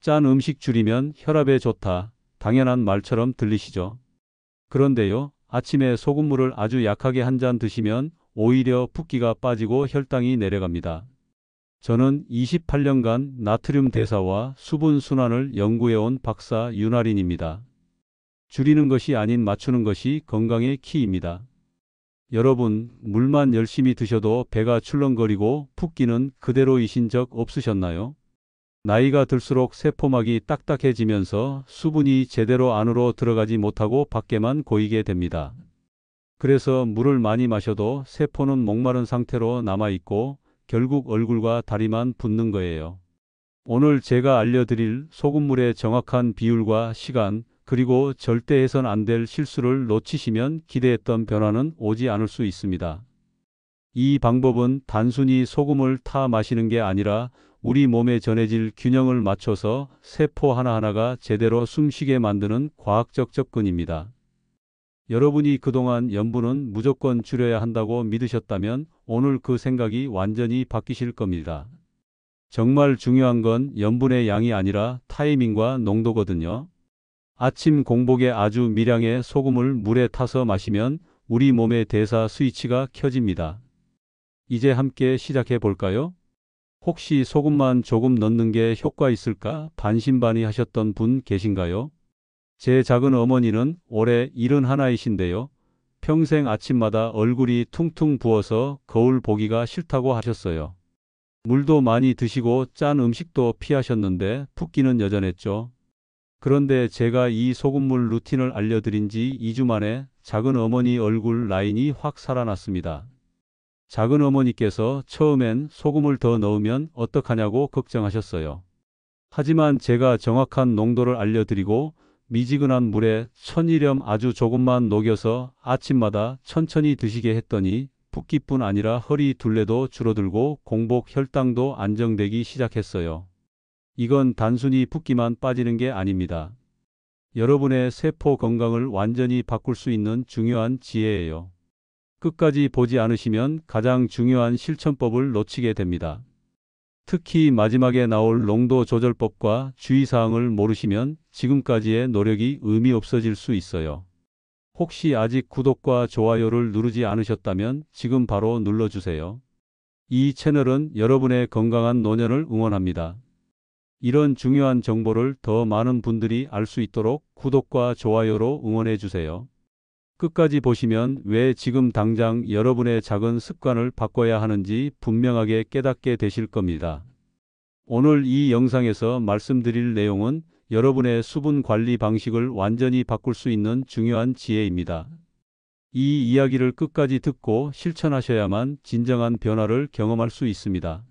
짠 음식 줄이면 혈압에 좋다. 당연한 말처럼 들리시죠? 그런데요, 아침에 소금물을 아주 약하게 한 잔 드시면 오히려 붓기가 빠지고 혈당이 내려갑니다. 저는 28년간 나트륨 대사와 수분 순환을 연구해온 박사 윤아린입니다. 줄이는 것이 아닌 맞추는 것이 건강의 키입니다. 여러분, 물만 열심히 드셔도 배가 출렁거리고 붓기는 그대로이신 적 없으셨나요? 나이가 들수록 세포막이 딱딱해지면서 수분이 제대로 안으로 들어가지 못하고 밖에만 고이게 됩니다. 그래서 물을 많이 마셔도 세포는 목마른 상태로 남아있고 결국 얼굴과 다리만 붓는 거예요. 오늘 제가 알려드릴 소금물의 정확한 비율과 시간, 그리고 절대 해선 안 될 실수를 놓치시면 기대했던 변화는 오지 않을 수 있습니다. 이 방법은 단순히 소금을 타 마시는 게 아니라 우리 몸에 전해질 균형을 맞춰서 세포 하나하나가 제대로 숨쉬게 만드는 과학적 접근입니다. 여러분이 그동안 염분은 무조건 줄여야 한다고 믿으셨다면 오늘 그 생각이 완전히 바뀌실 겁니다. 정말 중요한 건 염분의 양이 아니라 타이밍과 농도거든요. 아침 공복에 아주 미량의 소금을 물에 타서 마시면 우리 몸의 대사 스위치가 켜집니다. 이제 함께 시작해 볼까요? 혹시 소금만 조금 넣는 게 효과 있을까 반신반의하셨던 분 계신가요? 제 작은 어머니는 올해 71이신데요. 평생 아침마다 얼굴이 퉁퉁 부어서 거울 보기가 싫다고 하셨어요. 물도 많이 드시고 짠 음식도 피하셨는데 붓기는 여전했죠. 그런데 제가 이 소금물 루틴을 알려드린 지 2주 만에 작은 어머니 얼굴 라인이 확 살아났습니다. 작은 어머니께서 처음엔 소금을 더 넣으면 어떡하냐고 걱정하셨어요. 하지만 제가 정확한 농도를 알려드리고 미지근한 물에 천일염 아주 조금만 녹여서 아침마다 천천히 드시게 했더니 붓기뿐 아니라 허리 둘레도 줄어들고 공복 혈당도 안정되기 시작했어요. 이건 단순히 붓기만 빠지는 게 아닙니다. 여러분의 세포 건강을 완전히 바꿀 수 있는 중요한 지혜예요. 끝까지 보지 않으시면 가장 중요한 실천법을 놓치게 됩니다. 특히 마지막에 나올 농도 조절법과 주의사항을 모르시면 지금까지의 노력이 의미 없어질 수 있어요. 혹시 아직 구독과 좋아요를 누르지 않으셨다면 지금 바로 눌러주세요. 이 채널은 여러분의 건강한 노년을 응원합니다. 이런 중요한 정보를 더 많은 분들이 알 수 있도록 구독과 좋아요로 응원해 주세요. 끝까지 보시면 왜 지금 당장 여러분의 작은 습관을 바꿔야 하는지 분명하게 깨닫게 되실 겁니다. 오늘 이 영상에서 말씀드릴 내용은 여러분의 수분 관리 방식을 완전히 바꿀 수 있는 중요한 지혜입니다. 이 이야기를 끝까지 듣고 실천하셔야만 진정한 변화를 경험할 수 있습니다.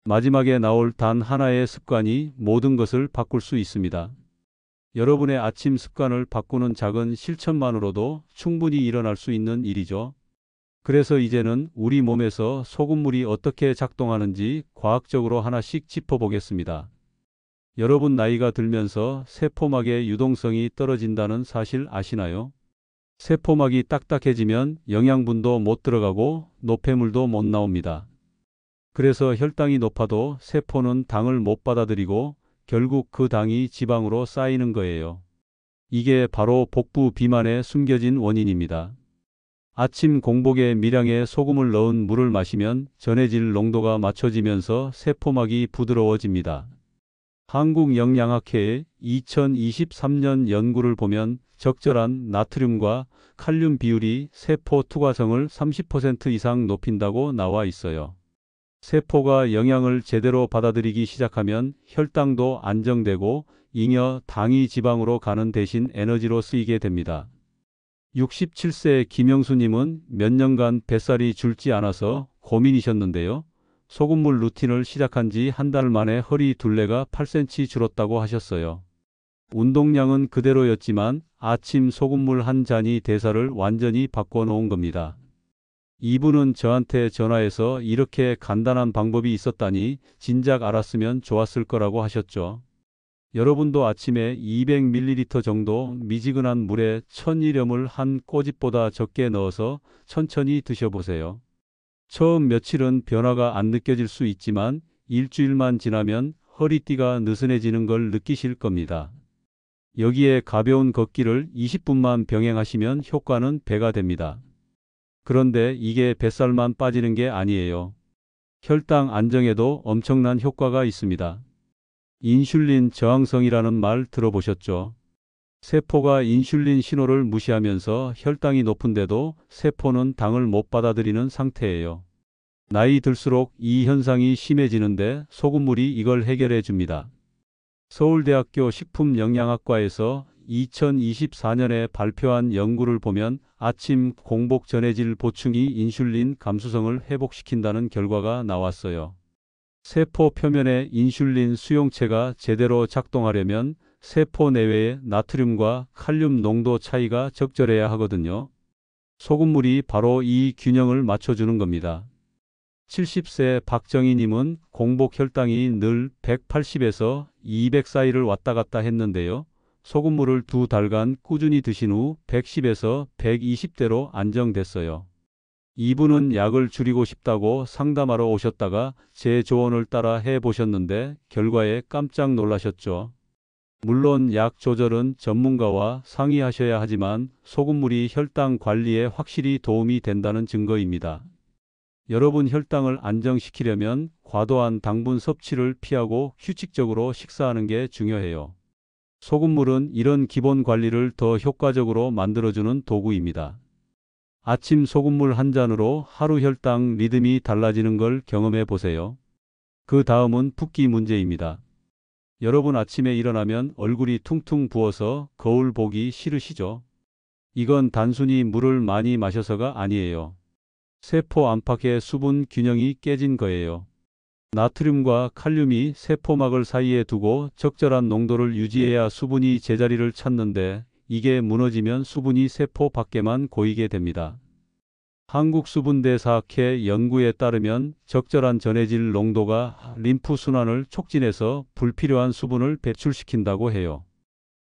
마지막에 나올 단 하나의 습관이 모든 것을 바꿀 수 있습니다. 여러분의 아침 습관을 바꾸는 작은 실천만으로도 충분히 일어날 수 있는 일이죠. 그래서 이제는 우리 몸에서 소금물이 어떻게 작동하는지 과학적으로 하나씩 짚어보겠습니다. 여러분 나이가 들면서 세포막의 유동성이 떨어진다는 사실 아시나요? 세포막이 딱딱해지면 영양분도 못 들어가고 노폐물도 못 나옵니다. 그래서 혈당이 높아도 세포는 당을 못 받아들이고 결국 그 당이 지방으로 쌓이는 거예요. 이게 바로 복부 비만의 숨겨진 원인입니다. 아침 공복에 미량의 소금을 넣은 물을 마시면 전해질 농도가 맞춰지면서 세포막이 부드러워집니다. 한국영양학회의 2023년 연구를 보면 적절한 나트륨과 칼륨 비율이 세포 투과성을 30% 이상 높인다고 나와 있어요. 세포가 영양을 제대로 받아들이기 시작하면 혈당도 안정되고 잉여 당이 지방으로 가는 대신 에너지로 쓰이게 됩니다. 67세 김영수님은 몇 년간 뱃살이 줄지 않아서 고민이셨는데요. 소금물 루틴을 시작한 지 한 달 만에 허리 둘레가 8cm 줄었다고 하셨어요. 운동량은 그대로였지만 아침 소금물 한 잔이 대사를 완전히 바꿔놓은 겁니다. 이분은 저한테 전화해서 이렇게 간단한 방법이 있었다니 진작 알았으면 좋았을 거라고 하셨죠. 여러분도 아침에 200ml 정도 미지근한 물에 천일염을 한 꼬집보다 적게 넣어서 천천히 드셔보세요. 처음 며칠은 변화가 안 느껴질 수 있지만 일주일만 지나면 허리띠가 느슨해지는 걸 느끼실 겁니다. 여기에 가벼운 걷기를 20분만 병행하시면 효과는 배가 됩니다. 그런데 이게 뱃살만 빠지는 게 아니에요. 혈당 안정에도 엄청난 효과가 있습니다. 인슐린 저항성이라는 말 들어보셨죠? 세포가 인슐린 신호를 무시하면서 혈당이 높은데도 세포는 당을 못 받아들이는 상태예요. 나이 들수록 이 현상이 심해지는데 소금물이 이걸 해결해 줍니다. 서울대학교 식품영양학과에서 2024년에 발표한 연구를 보면 아침 공복 전해질 보충이 인슐린 감수성을 회복시킨다는 결과가 나왔어요. 세포 표면의 인슐린 수용체가 제대로 작동하려면 세포 내외의 나트륨과 칼륨 농도 차이가 적절해야 하거든요. 소금물이 바로 이 균형을 맞춰주는 겁니다. 70세 박정희님은 공복 혈당이 늘 180에서 200 사이를 왔다 갔다 했는데요. 소금물을 2달간 꾸준히 드신 후 110에서 120대로 안정됐어요. 이분은 약을 줄이고 싶다고 상담하러 오셨다가 제 조언을 따라 해보셨는데 결과에 깜짝 놀라셨죠. 물론 약 조절은 전문가와 상의하셔야 하지만 소금물이 혈당 관리에 확실히 도움이 된다는 증거입니다. 여러분 혈당을 안정시키려면 과도한 당분 섭취를 피하고 휴식적으로 식사하는 게 중요해요. 소금물은 이런 기본 관리를 더 효과적으로 만들어주는 도구입니다. 아침 소금물 한 잔으로 하루 혈당 리듬이 달라지는 걸 경험해 보세요. 그 다음은 붓기 문제입니다. 여러분 아침에 일어나면 얼굴이 퉁퉁 부어서 거울 보기 싫으시죠? 이건 단순히 물을 많이 마셔서가 아니에요. 세포 안팎의 수분 균형이 깨진 거예요. 나트륨과 칼륨이 세포막을 사이에 두고 적절한 농도를 유지해야 수분이 제자리를 찾는데 이게 무너지면 수분이 세포 밖에만 고이게 됩니다. 한국수분대사학회 연구에 따르면 적절한 전해질 농도가 림프 순환을 촉진해서 불필요한 수분을 배출시킨다고 해요.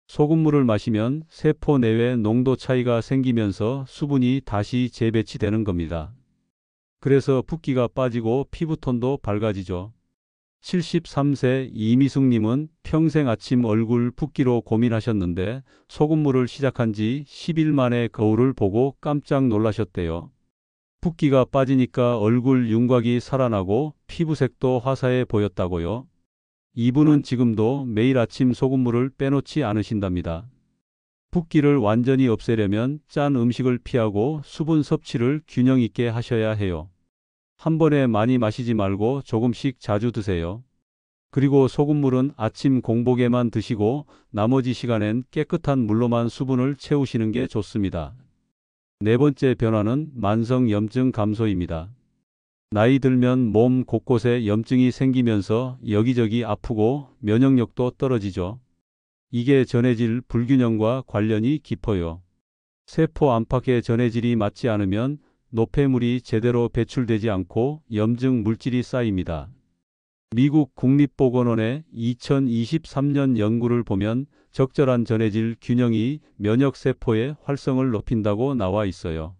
소금물을 마시면 세포 내외 농도 차이가 생기면서 수분이 다시 재배치되는 겁니다. 그래서 붓기가 빠지고 피부톤도 밝아지죠. 73세 이미숙님은 평생 아침 얼굴 붓기로 고민하셨는데 소금물을 시작한 지 10일 만에 거울을 보고 깜짝 놀라셨대요. 붓기가 빠지니까 얼굴 윤곽이 살아나고 피부색도 화사해 보였다고요. 이분은 지금도 매일 아침 소금물을 빼놓지 않으신답니다. 붓기를 완전히 없애려면 짠 음식을 피하고 수분 섭취를 균형 있게 하셔야 해요. 한 번에 많이 마시지 말고 조금씩 자주 드세요. 그리고 소금물은 아침 공복에만 드시고 나머지 시간엔 깨끗한 물로만 수분을 채우시는 게 좋습니다. 네 번째 변화는 만성 염증 감소입니다. 나이 들면 몸 곳곳에 염증이 생기면서 여기저기 아프고 면역력도 떨어지죠. 이게 전해질 불균형과 관련이 깊어요. 세포 안팎의 전해질이 맞지 않으면 노폐물이 제대로 배출되지 않고 염증 물질이 쌓입니다. 미국 국립보건원의 2023년 연구를 보면 적절한 전해질 균형이 면역세포의 활성을 높인다고 나와 있어요.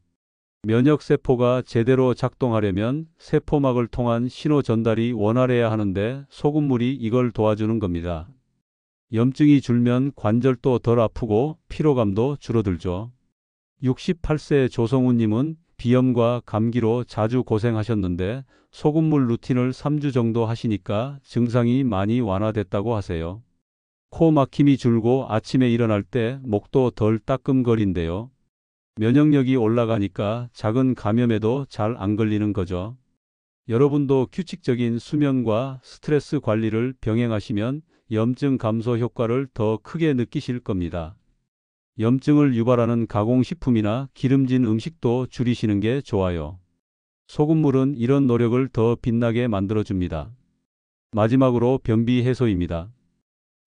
면역세포가 제대로 작동하려면 세포막을 통한 신호 전달이 원활해야 하는데 소금물이 이걸 도와주는 겁니다. 염증이 줄면 관절도 덜 아프고 피로감도 줄어들죠. 68세 조성우님은 비염과 감기로 자주 고생하셨는데 소금물 루틴을 3주 정도 하시니까 증상이 많이 완화됐다고 하세요. 코 막힘이 줄고 아침에 일어날 때 목도 덜 따끔거린대요. 면역력이 올라가니까 작은 감염에도 잘 안 걸리는 거죠. 여러분도 규칙적인 수면과 스트레스 관리를 병행하시면 염증 감소 효과를 더 크게 느끼실 겁니다. 염증을 유발하는 가공식품이나 기름진 음식도 줄이시는 게 좋아요. 소금물은 이런 노력을 더 빛나게 만들어줍니다. 마지막으로 변비 해소입니다.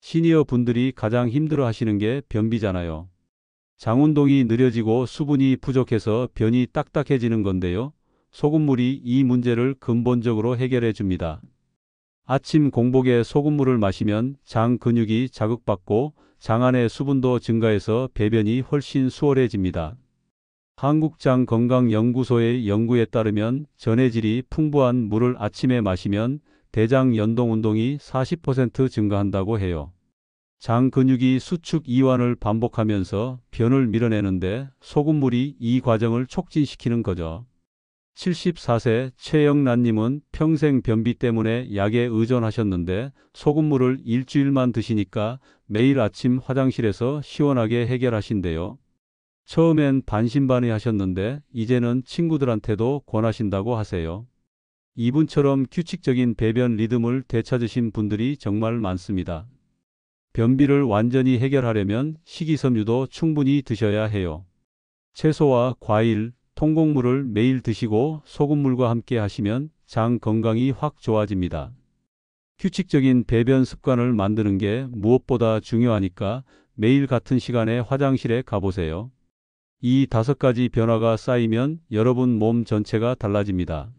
시니어 분들이 가장 힘들어 하시는 게 변비잖아요. 장운동이 느려지고 수분이 부족해서 변이 딱딱해지는 건데요. 소금물이 이 문제를 근본적으로 해결해 줍니다. 아침 공복에 소금물을 마시면 장 근육이 자극받고 장 안의 수분도 증가해서 배변이 훨씬 수월해집니다. 한국장건강연구소의 연구에 따르면 전해질이 풍부한 물을 아침에 마시면 대장 연동 운동이 40% 증가한다고 해요. 장 근육이 수축 이완을 반복하면서 변을 밀어내는데 소금물이 이 과정을 촉진시키는 거죠. 74세 최영란님은 평생 변비 때문에 약에 의존하셨는데 소금물을 일주일만 드시니까 매일 아침 화장실에서 시원하게 해결하신대요. 처음엔 반신반의하셨는데 이제는 친구들한테도 권하신다고 하세요. 이분처럼 규칙적인 배변 리듬을 되찾으신 분들이 정말 많습니다. 변비를 완전히 해결하려면 식이섬유도 충분히 드셔야 해요. 채소와 과일, 통곡물을 매일 드시고 소금물과 함께 하시면 장 건강이 확 좋아집니다. 규칙적인 배변 습관을 만드는 게 무엇보다 중요하니까 매일 같은 시간에 화장실에 가보세요. 이 5가지 변화가 쌓이면 여러분 몸 전체가 달라집니다.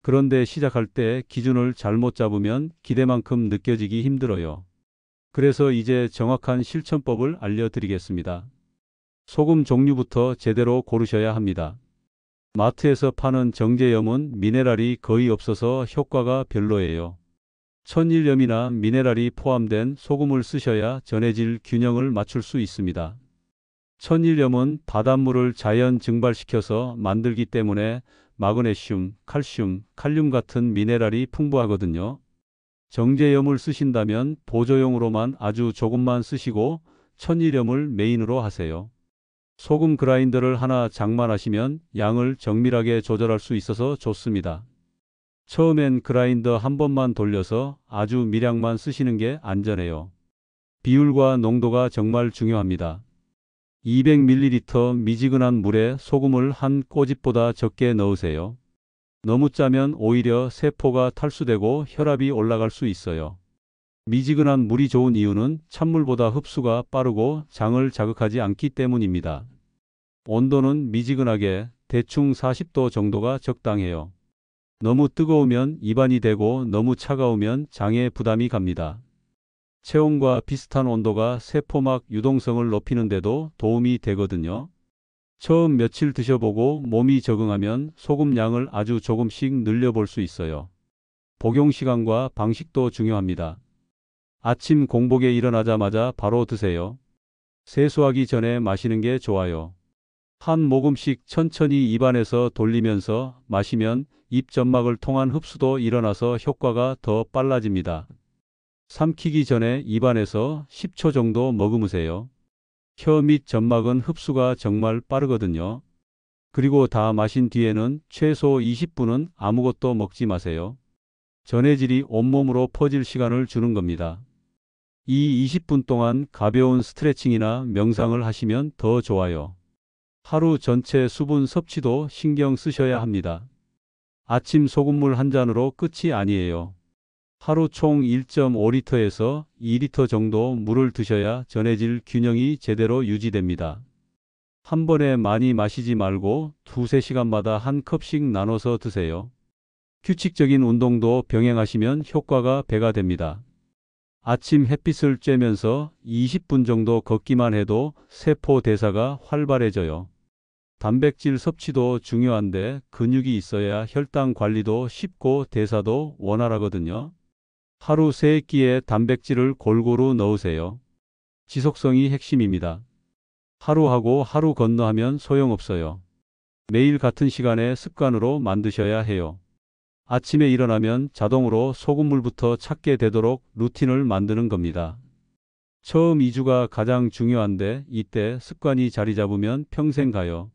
그런데 시작할 때 기준을 잘못 잡으면 기대만큼 느껴지기 힘들어요. 그래서 이제 정확한 실천법을 알려드리겠습니다. 소금 종류부터 제대로 고르셔야 합니다. 마트에서 파는 정제염은 미네랄이 거의 없어서 효과가 별로예요. 천일염이나 미네랄이 포함된 소금을 쓰셔야 전해질 균형을 맞출 수 있습니다. 천일염은 바닷물을 자연 증발시켜서 만들기 때문에 마그네슘, 칼슘, 칼륨 같은 미네랄이 풍부하거든요. 정제염을 쓰신다면 보조용으로만 아주 조금만 쓰시고 천일염을 메인으로 하세요. 소금 그라인더를 하나 장만하시면 양을 정밀하게 조절할 수 있어서 좋습니다. 처음엔 그라인더 한 번만 돌려서 아주 미량만 쓰시는 게 안전해요. 비율과 농도가 정말 중요합니다. 200ml 미지근한 물에 소금을 한 꼬집보다 적게 넣으세요. 너무 짜면 오히려 세포가 탈수되고 혈압이 올라갈 수 있어요. 미지근한 물이 좋은 이유는 찬물보다 흡수가 빠르고 장을 자극하지 않기 때문입니다. 온도는 미지근하게 대충 40도 정도가 적당해요. 너무 뜨거우면 입안이 되고 너무 차가우면 장에 부담이 갑니다. 체온과 비슷한 온도가 세포막 유동성을 높이는 데도 도움이 되거든요. 처음 며칠 드셔보고 몸이 적응하면 소금 양을 아주 조금씩 늘려볼 수 있어요. 복용 시간과 방식도 중요합니다. 아침 공복에 일어나자마자 바로 드세요. 세수하기 전에 마시는 게 좋아요. 한 모금씩 천천히 입안에서 돌리면서 마시면 입 점막을 통한 흡수도 일어나서 효과가 더 빨라집니다. 삼키기 전에 입안에서 10초 정도 머금으세요. 혀 및 점막은 흡수가 정말 빠르거든요. 그리고 다 마신 뒤에는 최소 20분은 아무것도 먹지 마세요. 전해질이 온몸으로 퍼질 시간을 주는 겁니다. 이 20분 동안 가벼운 스트레칭이나 명상을 하시면 더 좋아요. 하루 전체 수분 섭취도 신경 쓰셔야 합니다. 아침 소금물 한 잔으로 끝이 아니에요. 하루 총 1.5리터에서 2리터 정도 물을 드셔야 전해질 균형이 제대로 유지됩니다. 한 번에 많이 마시지 말고 2~3시간마다 한 컵씩 나눠서 드세요. 규칙적인 운동도 병행하시면 효과가 배가 됩니다. 아침 햇빛을 쬐면서 20분 정도 걷기만 해도 세포 대사가 활발해져요. 단백질 섭취도 중요한데 근육이 있어야 혈당 관리도 쉽고 대사도 원활하거든요. 하루 3끼의 단백질을 골고루 넣으세요. 지속성이 핵심입니다. 하루하고 하루 건너하면 소용없어요. 매일 같은 시간에 습관으로 만드셔야 해요. 아침에 일어나면 자동으로 소금물부터 찾게 되도록 루틴을 만드는 겁니다. 처음 2주가 가장 중요한데 이때 습관이 자리 잡으면 평생 가요.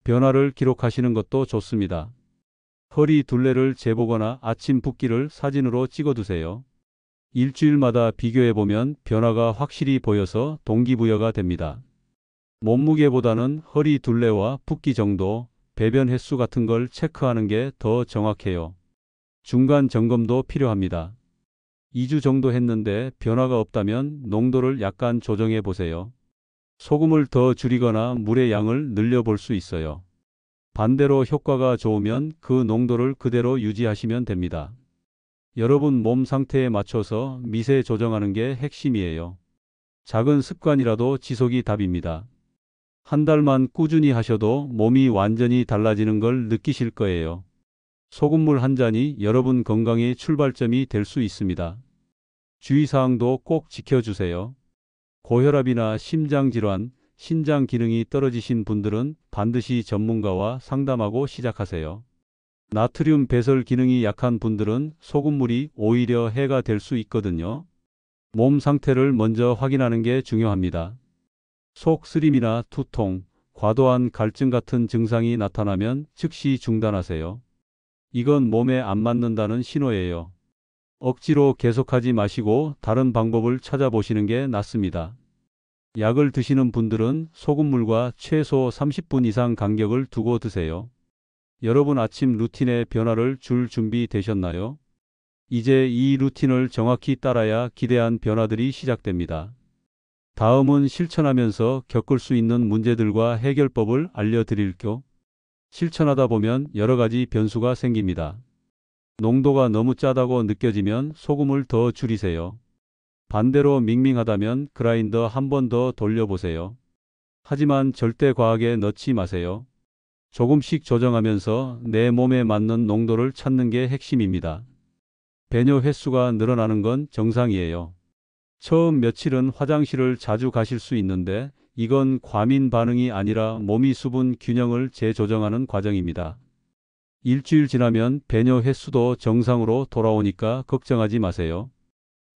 변화를 기록하시는 것도 좋습니다. 허리 둘레를 재보거나 아침 붓기를 사진으로 찍어두세요. 일주일마다 비교해보면 변화가 확실히 보여서 동기부여가 됩니다. 몸무게보다는 허리 둘레와 붓기 정도, 배변 횟수 같은 걸 체크하는 게 더 정확해요. 중간 점검도 필요합니다. 2주 정도 했는데 변화가 없다면 농도를 약간 조정해 보세요. 소금을 더 줄이거나 물의 양을 늘려볼 수 있어요. 반대로 효과가 좋으면 그 농도를 그대로 유지하시면 됩니다. 여러분 몸 상태에 맞춰서 미세 조정하는 게 핵심이에요. 작은 습관이라도 지속이 답입니다. 한 달만 꾸준히 하셔도 몸이 완전히 달라지는 걸 느끼실 거예요. 소금물 한 잔이 여러분 건강의 출발점이 될 수 있습니다. 주의사항도 꼭 지켜주세요. 고혈압이나 심장질환, 신장 기능이 떨어지신 분들은 반드시 전문가와 상담하고 시작하세요. 나트륨 배설 기능이 약한 분들은 소금물이 오히려 해가 될 수 있거든요. 몸 상태를 먼저 확인하는 게 중요합니다. 속 쓰림이나 두통, 과도한 갈증 같은 증상이 나타나면 즉시 중단하세요. 이건 몸에 안 맞는다는 신호예요. 억지로 계속하지 마시고 다른 방법을 찾아보시는 게 낫습니다. 약을 드시는 분들은 소금물과 최소 30분 이상 간격을 두고 드세요. 여러분 아침 루틴에 변화를 줄 준비 되셨나요? 이제 이 루틴을 정확히 따라야 기대한 변화들이 시작됩니다. 다음은 실천하면서 겪을 수 있는 문제들과 해결법을 알려드릴게요. 실천하다 보면 여러 가지 변수가 생깁니다. 농도가 너무 짜다고 느껴지면 소금을 더 줄이세요. 반대로 밍밍하다면 그라인더 한 번 더 돌려보세요. 하지만 절대 과하게 넣지 마세요. 조금씩 조정하면서 내 몸에 맞는 농도를 찾는 게 핵심입니다. 배뇨 횟수가 늘어나는 건 정상이에요. 처음 며칠은 화장실을 자주 가실 수 있는데 이건 과민 반응이 아니라 몸이 수분 균형을 재조정하는 과정입니다. 일주일 지나면 배뇨 횟수도 정상으로 돌아오니까 걱정하지 마세요.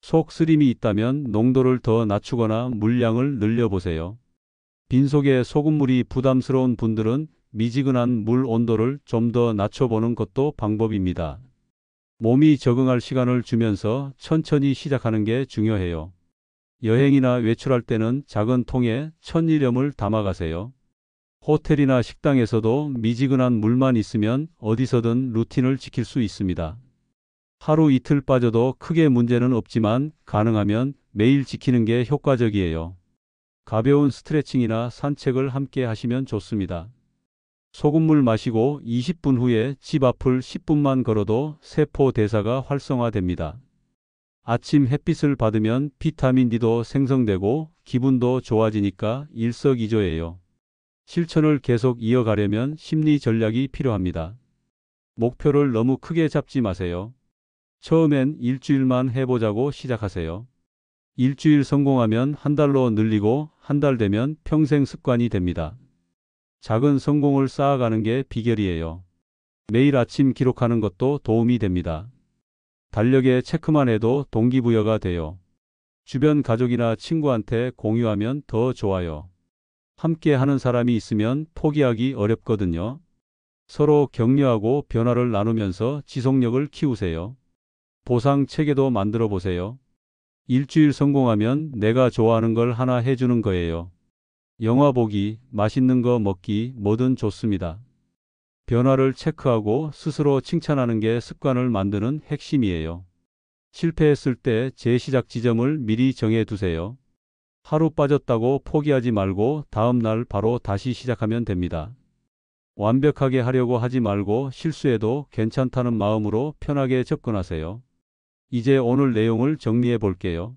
속 쓰림이 있다면 농도를 더 낮추거나 물량을 늘려보세요. 빈속에 소금물이 부담스러운 분들은 미지근한 물 온도를 좀 더 낮춰보는 것도 방법입니다. 몸이 적응할 시간을 주면서 천천히 시작하는 게 중요해요. 여행이나 외출할 때는 작은 통에 1000ml을 담아가세요. 호텔이나 식당에서도 미지근한 물만 있으면 어디서든 루틴을 지킬 수 있습니다. 하루 이틀 빠져도 크게 문제는 없지만 가능하면 매일 지키는 게 효과적이에요. 가벼운 스트레칭이나 산책을 함께 하시면 좋습니다. 소금물 마시고 20분 후에 집 앞을 10분만 걸어도 세포 대사가 활성화됩니다. 아침 햇빛을 받으면 비타민 D도 생성되고 기분도 좋아지니까 일석이조예요. 실천을 계속 이어가려면 심리 전략이 필요합니다. 목표를 너무 크게 잡지 마세요. 처음엔 일주일만 해보자고 시작하세요. 일주일 성공하면 한 달로 늘리고 한 달 되면 평생 습관이 됩니다. 작은 성공을 쌓아가는 게 비결이에요. 매일 아침 기록하는 것도 도움이 됩니다. 달력에 체크만 해도 동기부여가 돼요. 주변 가족이나 친구한테 공유하면 더 좋아요. 함께 하는 사람이 있으면 포기하기 어렵거든요. 서로 격려하고 변화를 나누면서 지속력을 키우세요. 보상 체계도 만들어 보세요. 일주일 성공하면 내가 좋아하는 걸 하나 해주는 거예요. 영화 보기, 맛있는 거 먹기, 뭐든 좋습니다. 변화를 체크하고 스스로 칭찬하는 게 습관을 만드는 핵심이에요. 실패했을 때 재시작 지점을 미리 정해 두세요. 하루 빠졌다고 포기하지 말고 다음 날 바로 다시 시작하면 됩니다. 완벽하게 하려고 하지 말고 실수해도 괜찮다는 마음으로 편하게 접근하세요. 이제 오늘 내용을 정리해 볼게요.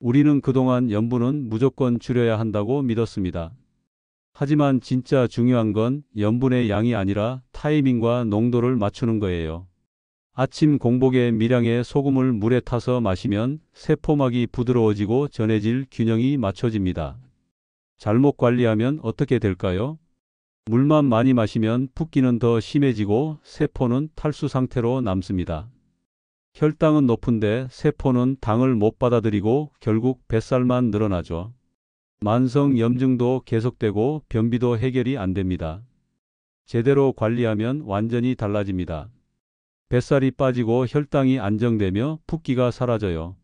우리는 그동안 염분은 무조건 줄여야 한다고 믿었습니다. 하지만 진짜 중요한 건 염분의 양이 아니라 타이밍과 농도를 맞추는 거예요. 아침 공복에 미량의 소금을 물에 타서 마시면 세포막이 부드러워지고 전해질 균형이 맞춰집니다. 잘못 관리하면 어떻게 될까요? 물만 많이 마시면 붓기는 더 심해지고 세포는 탈수 상태로 남습니다. 혈당은 높은데 세포는 당을 못 받아들이고 결국 뱃살만 늘어나죠. 만성 염증도 계속되고 변비도 해결이 안 됩니다. 제대로 관리하면 완전히 달라집니다. 뱃살이 빠지고 혈당이 안정되며 붓기가 사라져요.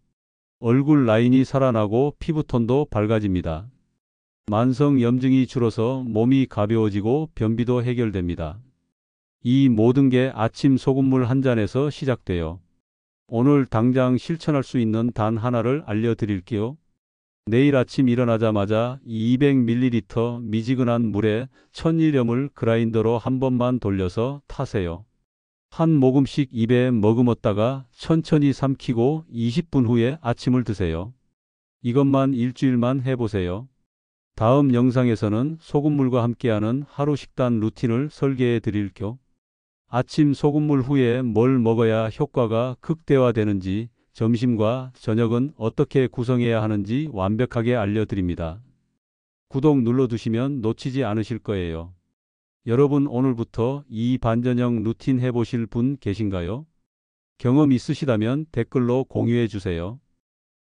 얼굴 라인이 살아나고 피부톤도 밝아집니다. 만성 염증이 줄어서 몸이 가벼워지고 변비도 해결됩니다. 이 모든 게 아침 소금물 한 잔에서 시작돼요. 오늘 당장 실천할 수 있는 단 하나를 알려드릴게요. 내일 아침 일어나자마자 200ml 미지근한 물에 1000ml을 그라인더로 한 번만 돌려서 타세요. 한 모금씩 입에 머금었다가 천천히 삼키고 20분 후에 아침을 드세요. 이것만 일주일만 해보세요. 다음 영상에서는 소금물과 함께하는 하루 식단 루틴을 설계해 드릴게요. 아침 소금물 후에 뭘 먹어야 효과가 극대화되는지, 점심과 저녁은 어떻게 구성해야 하는지 완벽하게 알려드립니다. 구독 눌러두시면 놓치지 않으실 거예요. 여러분 오늘부터 이 반전형 루틴 해보실 분 계신가요? 경험 있으시다면 댓글로 공유해 주세요.